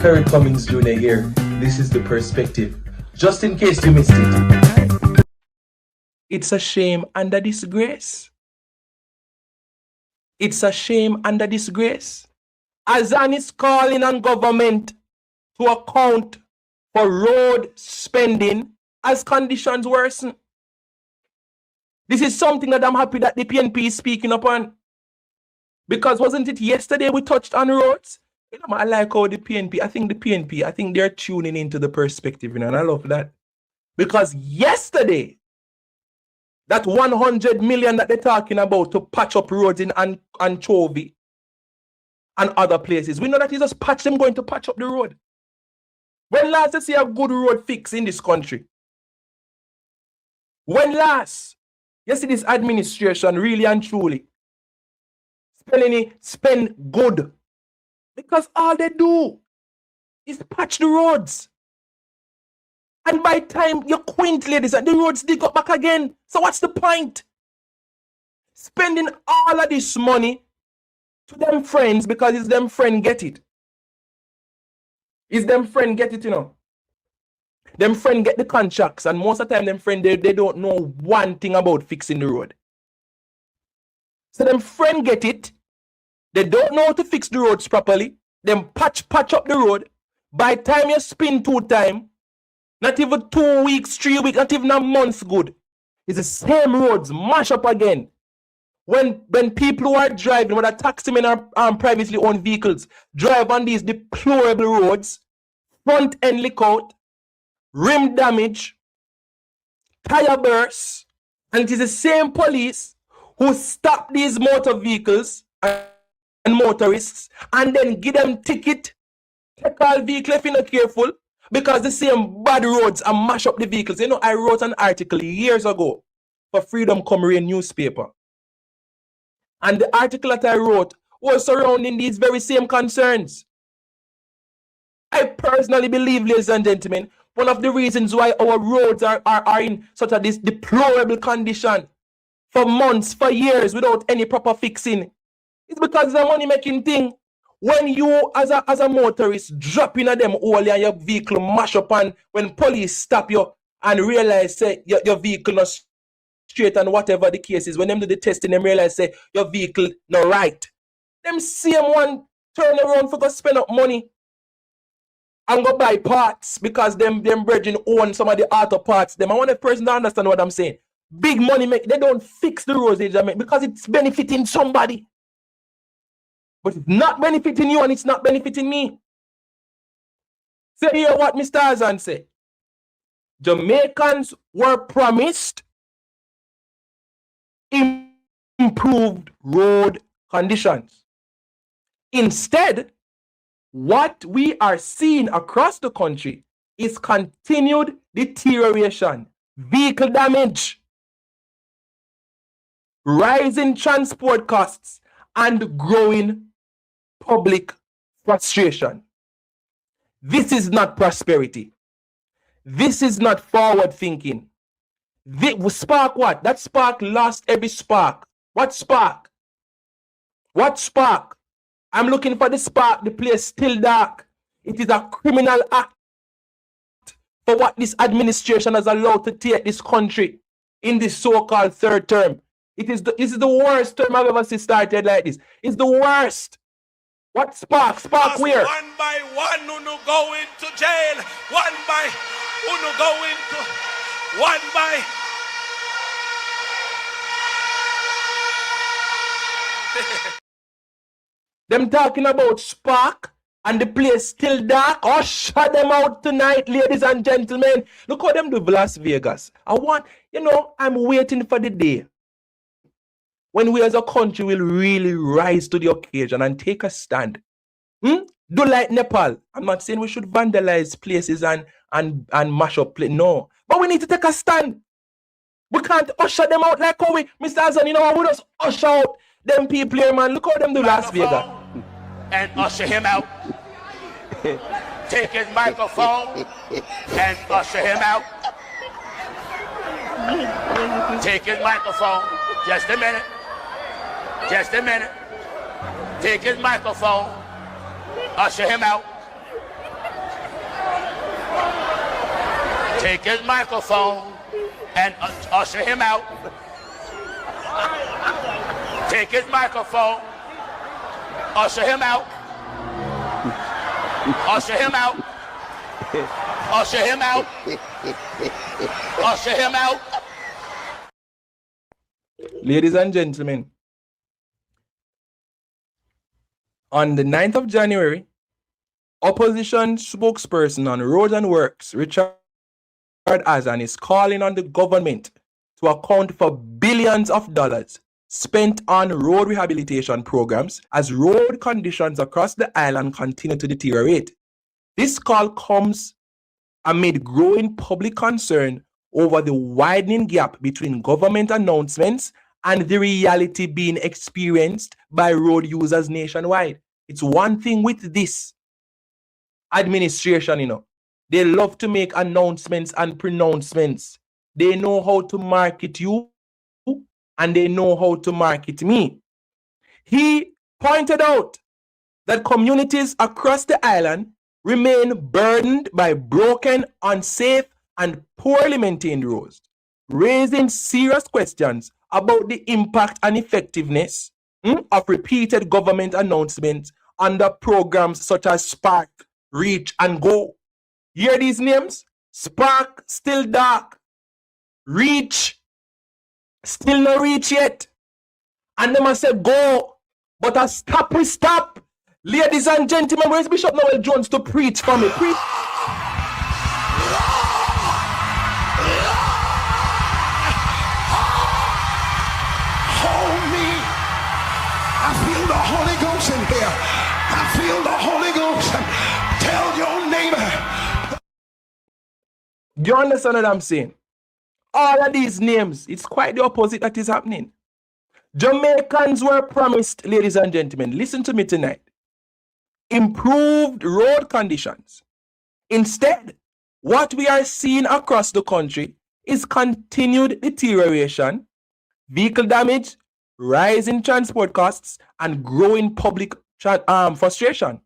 Perry Cummings Jr. here. This is The Perspective. Just in case you missed it. It's a shame and a disgrace. It's a shame and a disgrace. Azan is calling on government to account for road spending as conditions worsen. This is something that I'm happy that the PNP is speaking upon. Because wasn't it yesterday we touched on roads? You know, I like how the PNP, I think they're tuning into The Perspective, and I love that. Because yesterday, that 100 million that they're talking about to patch up roads in Anchovy and other places, we know that you just patch them going to patch up the road. When last you see a good road fix in this country? When last you see this administration really and truly spend good? Because all they do is patch the roads. And by time you quint, ladies, and the roads dig up back again. So what's the point? Spending all of this money to them friends because it's them friend get it. It's them friend get it, you know. Them friend get the contracts, and most of the time them friend, they don't know one thing about fixing the road. So them friend get it. They don't know how to fix the roads properly. Them patch up the road. By the time you spin 2 times, not even 2 weeks, 3 weeks, not even a month good, it's the same roads mash up again. When people who are driving, whether taximen or privately owned vehicles, drive on these deplorable roads, front end leak out, rim damage, tire bursts, and it is the same police who stop these motor vehicles and motorists and then give them ticket, take all vehicle if you're not careful, because the same bad roads and mash up the vehicles. You know, I wrote an article years ago for Freedom Come Rain newspaper. And the article that I wrote was surrounding these very same concerns. I personally believe, ladies and gentlemen, one of the reasons why our roads are in such a this deplorable condition for months, for years, without any proper fixing, is because it's a money-making thing. When you, as a motorist, drop in at them hole and your vehicle mash up, and when police stop you and realize say your vehicle not straight and whatever the case is, when them do the testing, them realize say your vehicle not right, them same one turn around for go spend up money and go buy parts because them brethren own some of the auto parts. Them, I want a person to understand what I'm saying. Big money make, they don't fix the roads they make because it's benefiting somebody. But it's not benefiting you and it's not benefiting me. Say here what Mr. Azan said. Jamaicans were promised improved road conditions. Instead, what we are seeing across the country is continued deterioration, vehicle damage, rising transport costs, and growing public frustration. This is not prosperity. This is not forward thinking. Spark what? That spark lost every spark. What spark? What spark? I'm looking for the spark. The place still dark. It is a criminal act for what this administration has allowed to take this country in this so-called third term. This is the worst term I've ever seen started like this. It's the worst. What spark? Spark where? One by one, uno go into jail. One by uno go into one by. Them talking about spark and the place still dark. Oh, shut them out tonight, ladies and gentlemen. Look how them do Las Vegas. I'm waiting for the day when we as a country will really rise to the occasion and take a stand. Do like Nepal. I'm not saying we should vandalize places and mash up places. No. But we need to take a stand. We can't usher them out like how we, Mr. Azan, we just usher out them people here, man. Look how them do Las Vegas. And usher him out. Take his microphone and usher him out. Take his microphone. Just a minute. Just a minute. Take his microphone. Usher him out. Take his microphone and usher him out. Take his microphone. Usher him out. Usher him out. Usher him out. Usher him out. Ladies and gentlemen, on the 9th of January, opposition spokesperson on Roads and Works, Richard Azan, is calling on the government to account for billions of dollars spent on road rehabilitation programs as road conditions across the island continue to deteriorate. This call comes amid growing public concern over the widening gap between government announcements and the reality being experienced by road users nationwide. It's one thing with this administration, they love to make announcements and pronouncements. They know how to market you and they know how to market me. He pointed out that communities across the island remain burdened by broken, unsafe, and poorly maintained roads, raising serious questions about the impact and effectiveness of repeated government announcements under programs such as Spark, Reach, and Go. Hear these names? Spark, still dark. Reach, still no reach yet. And them say Go, but a stop we stop. Ladies and gentlemen, where's Bishop Noel Jones to preach for me? Preach. Hold me. I feel the Holy Ghost in here. I feel the Holy Ghost. Tell your neighbor. Do you understand what I'm saying? All of these names, it's quite the opposite that is happening. Jamaicans were promised, ladies and gentlemen, listen to me tonight, improved road conditions. Instead, what we are seeing across the country is continued deterioration, vehicle damage, rising transport costs, and growing public frustration.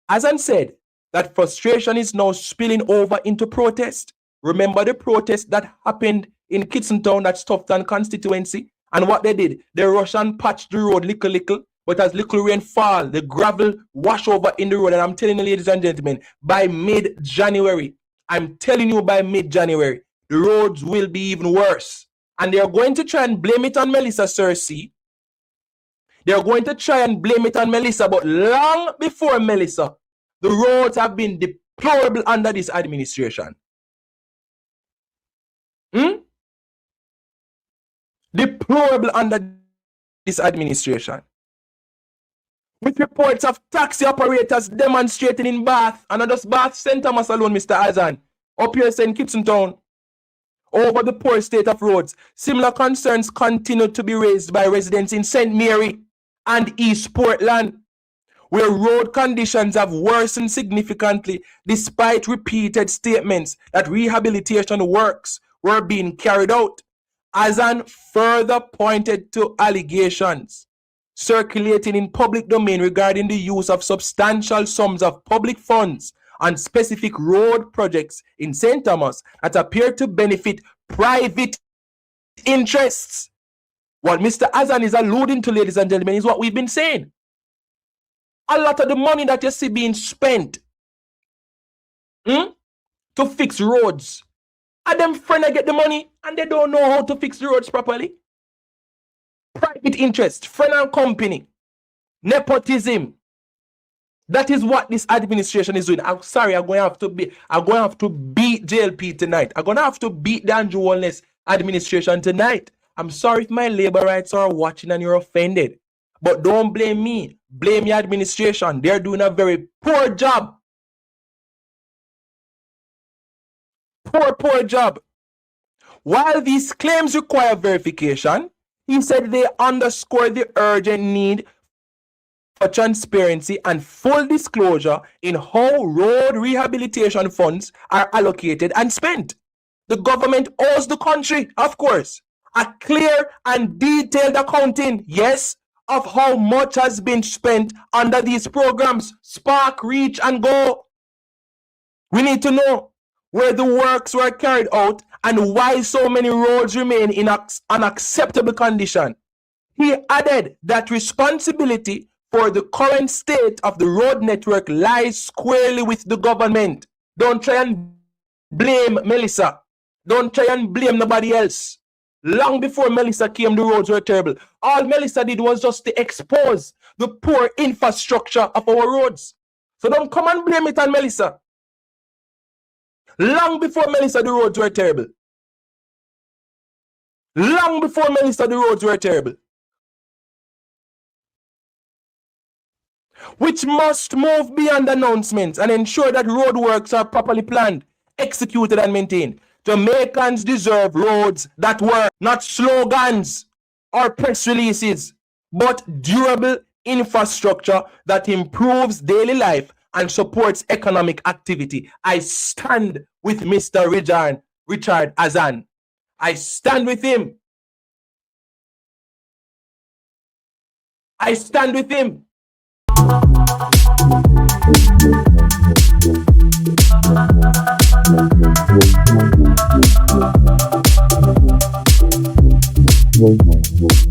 As I said, that frustration is now spilling over into protest. Remember the protest that happened in Kitson Town, that Stoughton constituency, and what they did? They rushed and patched the road little, but as little rain fall, the gravel wash over in the road. And I'm telling you, ladies and gentlemen, by mid-January, the roads will be even worse. And they're going to try and blame it on Melissa Cersei. They're going to try and blame it on Melissa, but long before Melissa, the roads have been deplorable under this administration. Deplorable under this administration. With reports of taxi operators demonstrating in Bath, and not just Bath, St. Thomas alone, Mr. Azan, up here in Kitson Town, over the poor state of roads. Similar concerns continue to be raised by residents in St. Mary and East Portland, where road conditions have worsened significantly despite repeated statements that rehabilitation works were being carried out. Azan further pointed to allegations circulating in public domain regarding the use of substantial sums of public funds on specific road projects in St. Thomas that appear to benefit private interests. What Mr. Azan is alluding to, ladies and gentlemen, is what we've been saying. A lot of the money that you see being spent to fix roads, and them friends get the money and they don't know how to fix the roads properly. Private interest, friend and company, nepotism. That is what this administration is doing. I'm sorry, I'm going to have to beat JLP tonight. I'm going to have to beat the Andrew Wellness administration tonight. I'm sorry if my labor rights are watching and you're offended. But don't blame me. Blame your administration. They're doing a very poor job. Poor job. While these claims require verification, he said they underscore the urgent need for transparency and full disclosure in how road rehabilitation funds are allocated and spent. The government owes the country, of course, a clear and detailed accounting, yes, of how much has been spent under these programs, Spark, Reach, and Go. We need to know. where the works were carried out and why so many roads remain in unacceptable condition. He added that responsibility for the current state of the road network lies squarely with the government. Don't try and blame Melissa. Don't try and blame nobody else. Long before Melissa came, the roads were terrible. All Melissa did was just to expose the poor infrastructure of our roads. So don't come and blame it on Melissa. Long before Melissa, the roads were terrible. Long before Melissa, the roads were terrible. Which must move beyond announcements and ensure that road works are properly planned, executed, and maintained. Jamaicans deserve roads that work, not slogans or press releases, but durable infrastructure that improves daily life and supports economic activity. I stand with Mr. Richard Azan. I stand with him. I stand with him. Whoa.